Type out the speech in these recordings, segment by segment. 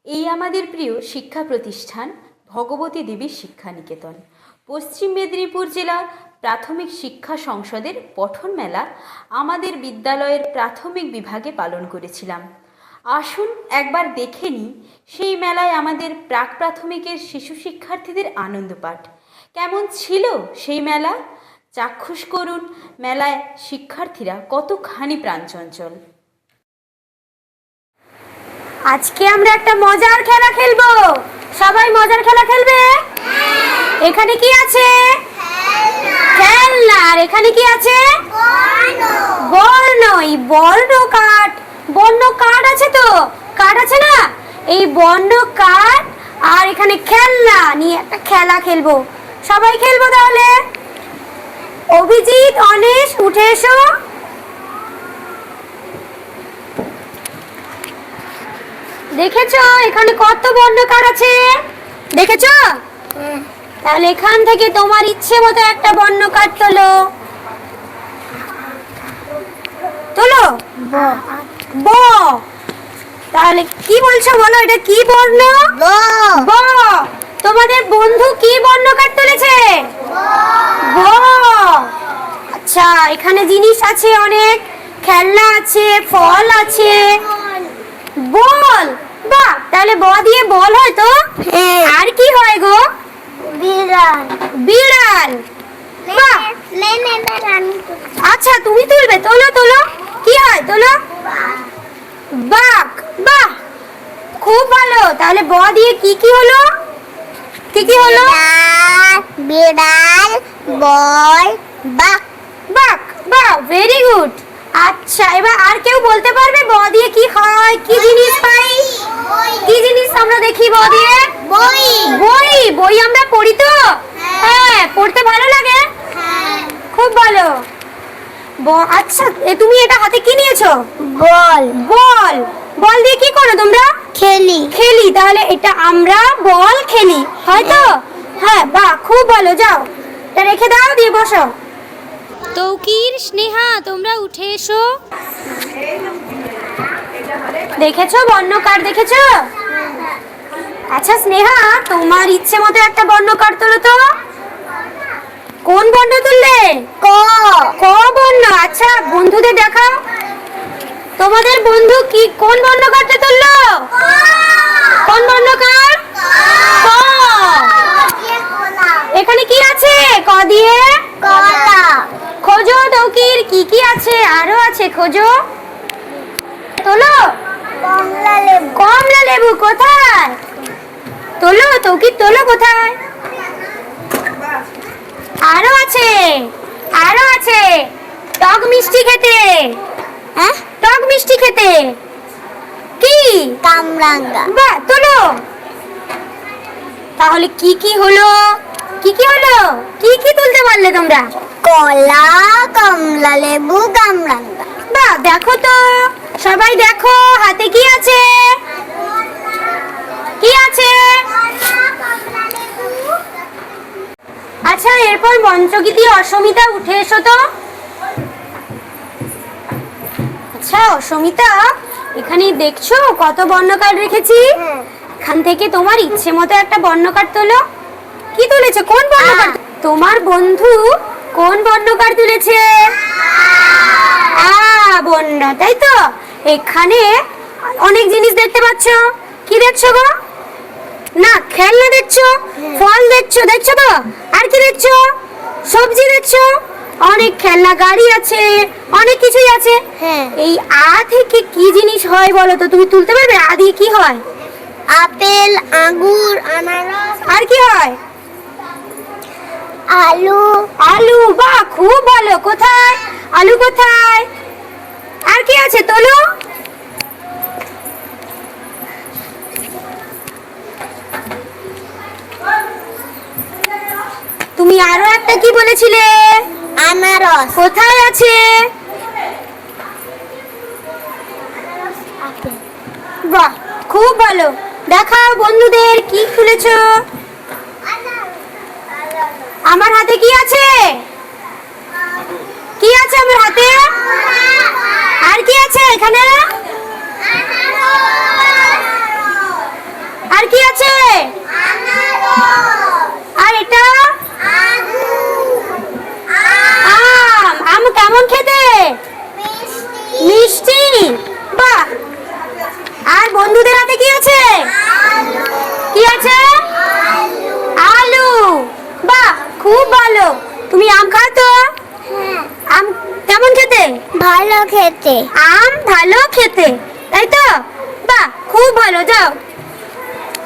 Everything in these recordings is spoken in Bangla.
এই আমাদের প্রিয় শিক্ষা প্রতিষ্ঠান ভগবতী দেবী শিক্ষানিকেতন পশ্চিম মেদিনীপুর জেলা প্রাথমিক শিক্ষা সংসদের পঠন মেলা আমাদের বিদ্যালয়ের প্রাথমিক বিভাগে পালন করেছিলাম। আসুন একবার দেখে নিই সেই মেলায় আমাদের প্রাক প্রাথমিকের শিশু শিক্ষার্থীদের আনন্দপাঠ কেমন ছিল। সেই মেলা চাক্ষুষ করুন মেলায় শিক্ষার্থীরা কতখানি প্রাণচঞ্চল। আজকে আমরা একটা মজার খেলা খেলবো। সবাই মজার খেলা খেলবে। এখানে কি আছে? খেলনা। আর এখানে কি আছে? বর্ণ। এই বর্ণ কাঠ, বর্ণ কাঠ আছে তো, কাঠ আছে না, এই বর্ণ কাঠ আর এখানে খেলনা নিয়ে একটা খেলা খেলবো। সবাই খেলবো তাহলে। অভিজিৎ, অনিশ, উঠে এসো। দেখেছো এখানে কত বর্ণকার আছে? দেখেছো? তাহলে এখান থেকে তোমার ইচ্ছে মতো একটা বর্ণকার তোলো। তোলো। ব। তাহলে কি বলছো বলো, এটা কি বর্ণ? ব। তোমাদের বন্ধু কি বর্ণকার তুলেছে? ব। আচ্ছা, এখানে জিনিস আছে অনেক, খেলনা আছে, ফল আছে, বল। বাহ, তাহলে ব দিয়ে বল হয় তো? আর কি হয় গো? বিড়াল। বিড়াল। বাহ। আচ্ছা, তুমি তুলবে? তোলো তোলো। কি হয়? তোলো। বাঘ। বাহ, খুব ভালো। তাহলে ব দিয়ে কি কি হলো? কি কি হলো? বিড়াল, বল, বাঘ। বাঘ। বাহ, ভেরি গুড। আচ্ছা, এবার আর কেউ বলতে পারবে ব দিয়ে কি হয়, কি জিনিস পাই? কি জিনিস আমরা দেখি ব দিয়ে? বই। বই। বই আমরা পড়ি তো? হ্যাঁ, পড়তে ভালো লাগে। খুব ভালো। আচ্ছা, তুমি এটা হাতে কি নিয়েছো? বল। বল। বল দিয়ে কি করো তোমরা? খেলি। খেলি। তাহলে এটা আমরা বল খেলি, হয়তো? হ্যাঁ, বাহ, খুব ভালো। যাও, এটা রেখে দাও, দিয়ে বসো। তৌকির, স্নেহা, তোমরা উঠে এসো। দেখেছো বর্ণকার? দেখেছো? আচ্ছা স্নেহা, তোমার ইচ্ছে মতো একটা বর্ণকার তোলো তো। কোন বর্ণ তুললে? ক। ক বর্ণ। আচ্ছা, বন্ধুদের দেখাও। তোমাদের বন্ধু কি কোন বর্ণকারটা তুললো? কোন বর্ণকার? ক। এখানে কি আছে? ক দিয়ে কলা। খোঁজো তৌকির, কি কি আছে? আরো আছে, খোঁজো। তোলো। কমলা লেবু। কমলা লেবু কোথায়? তোলো তৌকির, তোলো। কোথায়? আরো আছে, আরো আছে। টক মিষ্টি খেতে। হ্যাঁ, টক মিষ্টি খেতে। কি? কামরাঙ্গা। বাহ, তোলো। তাহলে কি কি হলো? কি কি হলো? কি কি তুলতে পারলে তোমরা? কলা, কমলা লেবু, কামরাঙ্গা। বাহ, দেখো তো, সবাই দেখো হাতে কি আছে? কি আছে? আচ্ছা, এরপর মঞ্চগীতি অসমিতা, উঠে এসো তো। আচ্ছা অসমিতা, এখানে দেখছো কত বর্ণকার রেখেছি? এখান থেকে তোমার ইচ্ছে মতো একটা বর্ণকার তোলো। কি তুলেছো? কোন বর্ণকার? তোমার বন্ধু কোন বর্ণকার তুলেছে? আ বর্ণ, তাই তো? এখানে অনেক জিনিস দেখতে পাচ্ছ। কি দেখছো গো? না, খেলনা দেখছো, ফল দেখছো, দেখছো তো? আর কি দেখছো? সবজি দেখছো, অনেক খেলনা গাড়ি আছে, অনেক কিছুই আছে। এই আ থেকে কি জিনিস হয় বলো তো? তুমি তুলতে পারবে? আ দিয়ে কি হয়? আপেল, আঙ্গুর, আনারস। আর কি হয়? আলু। আলু। বাহ, খুব ভালো। কোথায় আলু? কোথায়? আর কি আছে? তোলো। তুমি আরো একটা কি বলেছিলে? আনারস। কোথায় আছে? বাহ, খুব ভালো। দেখাও বন্ধুদের কি তুলেছো। আমার হাতে কি আছে? কি আছে আমার হাতে? আর কি আছে এখানে? ভালো খেতে। আম ভালো খেতে, তাই তো? বাহ, খুব ভালো, যাও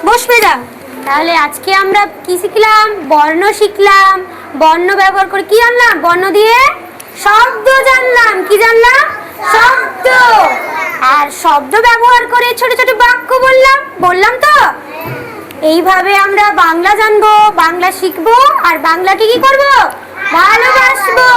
বসবে যাও। তাহলে আজকে আমরা কি শিখলাম? বর্ণ শিখলাম। বর্ণ ব্যবহার করে কি জানলাম? বর্ণ দিয়ে শব্দ জানলাম। কি জানলাম? শব্দ। আর শব্দ ব্যবহার করে ছোট ছোট বাক্য বললাম তো। এইভাবে আমরা বাংলা জানবো, বাংলা শিখবো, আর বাংলাকে কি করব? ভালোবাসবো।